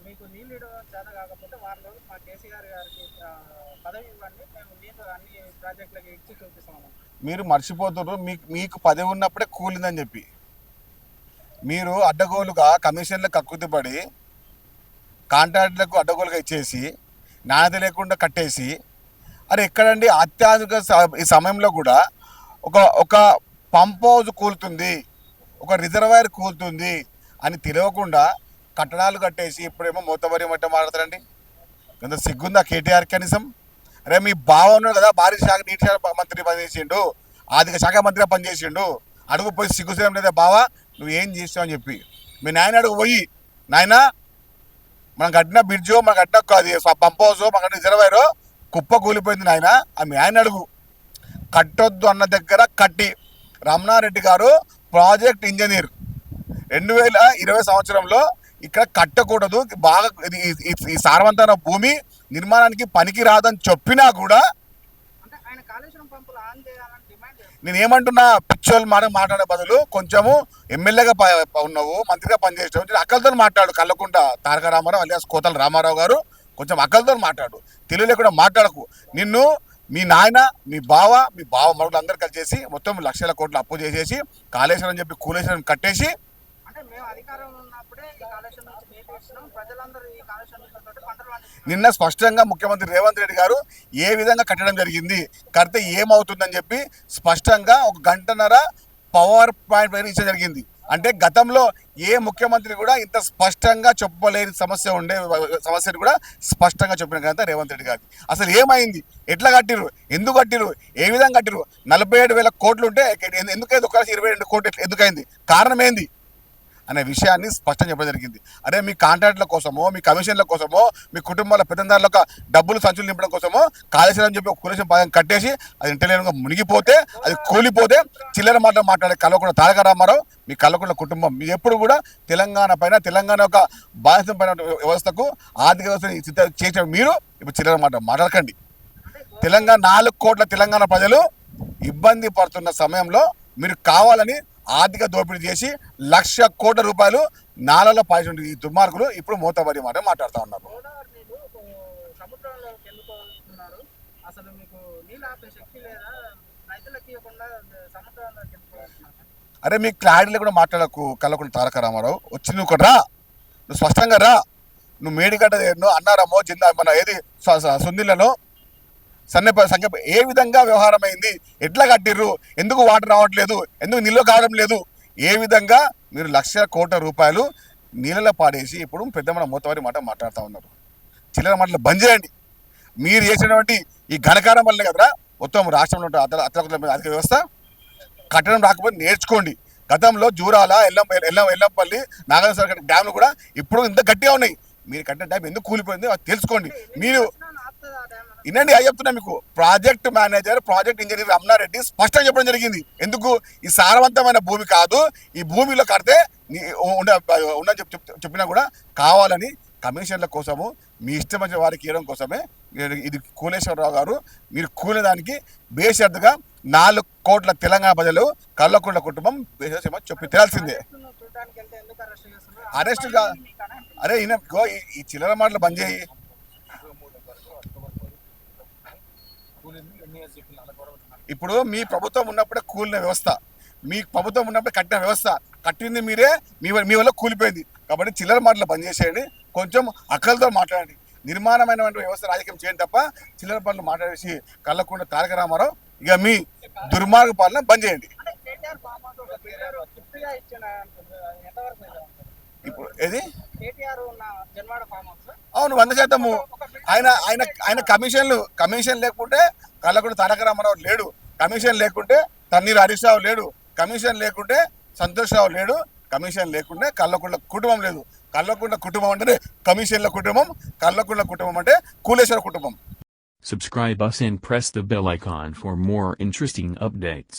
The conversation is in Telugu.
మీకు నీళ్ళు ఇవ్వడం చేత కాకపోతే వారం రోజులు మా కేసీఆర్ గారికి పదవి ఇవ్వండి, మేము నీళ్ళు అన్ని ప్రాజెక్టులకి ఇచ్చి చూపిస్తాము. మీరు మర్చిపోతున్నారు, మీకు పదవి ఉన్నప్పుడే కూలిందని చెప్పి మీరు అడ్డగోలుగా కమిషన్లకు కక్కుతిపడి కాంట్రాక్టులకు అడ్డగోలుగా ఇచ్చేసి నాణ్యత లేకుండా కట్టేసి, అరే ఎక్కడండి అత్యాధునిక ఈ సమయంలో కూడా ఒక ఒక పంప్ హౌస్ కూలుతుంది, ఒక రిజర్వాయర్ కూలుతుంది అని తెలియకుండా కట్టడాలు కట్టేసి ఇప్పుడేమో మూతబరి మట్ట మాట్లాడతారండి. కొంత సిగ్గుందా కేటీఆర్ కనీసం? అరే మీ బావ ఉన్నాడు కదా, భారీ శాఖ నీటి శాఖ మంత్రి పనిచేసిండు, ఆర్థిక శాఖ మంత్రిగా పనిచేసిండు, అడుగు పోయి సిగ్గుసేయం లేదా బావా నువ్వు ఏం చేస్తావు అని చెప్పి మీ నాయన అడుగు పోయి, నాయన మనం కట్టిన బ్రిడ్జో మనం కట్టిన అది పంప్ హౌస్ మన కట్టిన రిజర్వాయరో కుప్ప కూలిపోయింది నాయన అని ఆయన అడుగు. కట్టొద్దు అన్న దగ్గర కట్టి రమణారెడ్డి గారు ప్రాజెక్ట్ ఇంజనీర్ 2020 సంవత్సరంలో ఇక్కడ కట్టకూడదు, బాగా ఈ సారవంతమైన భూమి నిర్మాణానికి పనికి రాదని చెప్పినా కూడా నేనేమంటున్నా, పిచ్చోళ్ళు మాట్లాడే బదులు కొంచెము ఎమ్మెల్యేగా ఉన్నావు, మంత్రిగా పనిచేసావు, అక్కలతో మాట్లాడు. కల్లకుంట తారక రామారావు అలియాస్ కోతల రామారావు గారు కొంచెం అక్కలతో మాట్లాడు, తెలుగు లేకుండా మాట్లాడకు. నిన్ను మీ నాయన మీ బావ మరుగులు అందరు కలిసేసి మొత్తం లక్షల కోట్లు అప్పు చేసేసి కాళేశ్వరం చెప్పి కూలేశ్వరం కట్టేసి నిన్న స్పష్టంగా ముఖ్యమంత్రి రేవంత్ రెడ్డి గారు ఏ విధంగా కట్టడం జరిగింది, కడితే ఏమవుతుందని చెప్పి స్పష్టంగా 1 గంటన్నర పవర్ పాయింట్ పైన ఇచ్చడం జరిగింది. అంటే గతంలో ఏ ముఖ్యమంత్రి కూడా ఇంత స్పష్టంగా చెప్పలేని సమస్యను కూడా స్పష్టంగా చెప్పిన కదా రేవంత్ రెడ్డి గారికి. అసలు ఏమైంది, ఎట్లా కట్టిరు, ఎందుకు కట్టిరు, ఏ విధంగా కట్టిరు? 47,000 కోట్లు ఉంటే ఎందుకైంది ఒక 22 కోట్లు ఎందుకైంది, కారణం ఏంది అనే విషయాన్ని స్పష్టంగా చెప్పడం జరిగింది. అరే మీ కాంట్రాక్టుల కోసమో మీ కమిషన్ల కోసమో మీ కుటుంబాల పెద్దందారులకు డబ్బులు సంచులు నింపడం కోసమో కాళేశ్వరం చెప్పి ఒక కులేశ్వరం పదం కట్టేసి అది ఇంటలేనుగా మునిగిపోతే అది కూలిపోతే చిల్లర మాట్లాడే కల్వకుంట్ల తారక రామారావు మీ కల్వకుంట్ల కుటుంబం మీ ఎప్పుడు కూడా తెలంగాణ యొక్క బాధ్యత పైన వ్యవస్థకు ఆర్థిక వ్యవస్థను చేసిన మీరు ఇప్పుడు చిల్లర మాట్లాడకండి. తెలంగాణ 4 కోట్ల తెలంగాణ ప్రజలు ఇబ్బంది పడుతున్న సమయంలో మీరు కావాలని ఆర్థిక దోపిడీ చేసి 1,00,000 కోట్ల రూపాయలు నాలలో పాల్గొంటు ఈ దుర్మార్గులు ఇప్పుడు మూతబడి మాట్లాడుతూ ఉన్నారు. అరే మీ క్లారిటీలో కూడా మాట్లాడకు కల్వకుంట్ల తారక రామారావు. వచ్చి నువ్వు రా, నువ్వు స్పష్టంగా రా. నువ్వు మేడిగడ్డ అన్నారమో జిందా మన ఏది సుందిళ్లలో సంఖ్య ఏ విధంగా వ్యవహారం అయింది, ఎట్లా కట్టిర్రు, ఎందుకు వాటర్ రావట్లేదు, ఎందుకు నిల్వ కావడం లేదు, ఏ విధంగా మీరు 1,00,000 కోట్ల రూపాయలు నీళ్ళలో పాడేసి ఇప్పుడు పెద్దమ్మ మూతవారి మాట్లాడుతూ ఉన్నారు. చిల్లర మాటలు బంద్ చేయండి. మీరు చేసినటువంటి ఈ ఘనకారం వల్లే కదరా మొత్తం రాష్ట్రంలో ఆర్థిక వ్యవస్థ కట్టడం రాకపోతే నేర్చుకోండి. గతంలో జూరాల ఎల్లంపల్లి నాగార్జున డ్యామ్లు కూడా ఇప్పుడు ఇంత గట్టిగా ఉన్నాయి. మీరు కట్టిన డ్యామ్ ఎందుకు కూలిపోయింది అది తెలుసుకోండి. మీరు ఇనండి అయ్యి చెప్తున్నా మీకు, project manager project engineer Ramana Reddy స్పష్టంగా చెప్పడం జరిగింది. ఎందుకు ఈ సారవంతమైన భూమి కాదు, ఈ భూమిలో కడితే ఉండని చెప్పినా కూడా కావాలని కమిషన్ల కోసము మీ ఇష్టం వచ్చిన వారికి ఇవ్వడం కోసమే ఇది కూలేశ్వరరావు గారు మీరు కూలేదానికి బేషరతుగా 4 కోట్ల తెలంగాణ ప్రజలు కల్వకుంట్ల కుటుంబం చెప్పి తెలియాల్సిందే. అరెస్ట్గా అరే ఈ చిల్లర మాటలు బంద్ చేయి. ఇప్పుడు మీ ప్రభుత్వం ఉన్నప్పుడే కూలిన వ్యవస్థ, మీ ప్రభుత్వం ఉన్నప్పుడే కట్టిన వ్యవస్థ, కట్టింది మీరే, మీ వల్ల కూలిపోయింది. కాబట్టి చిల్లర మాటలు బంద్ చేసేయండి, కొంచెం అక్కలతో మాట్లాడండి, నిర్మాణమైనటువంటి వ్యవస్థ రాజకీయం చేయండి తప్ప చిల్లర పనులు మాట్లాడేసి కల్వకుంట్ల తారక రామారావు ఇక మీ దుర్మార్గ పాలన బంద్ చేయండి. ఇప్పుడు ఏది అవును 100%. ఆయన కమిషన్ లేకుంటే కల్వకుంట్ల తారక రామారావు లేడు, కమిషన్ లేకుంటే తన్నీరు హరీష్ రావు లేడు, కమిషన్ లేకుంటే సంతోష్ రావు లేడు, కమిషన్ లేకుంటే కల్వకుంట్ల కుటుంబం లేదు. కల్వకుంట్ల కుటుంబం అంటే కమిషన్ల కుటుంబం, కల్వకుంట్ల కుటుంబం అంటే కూలేశ్వర కుటుంబం. Subscribe us and press the bell icon for more interesting updates.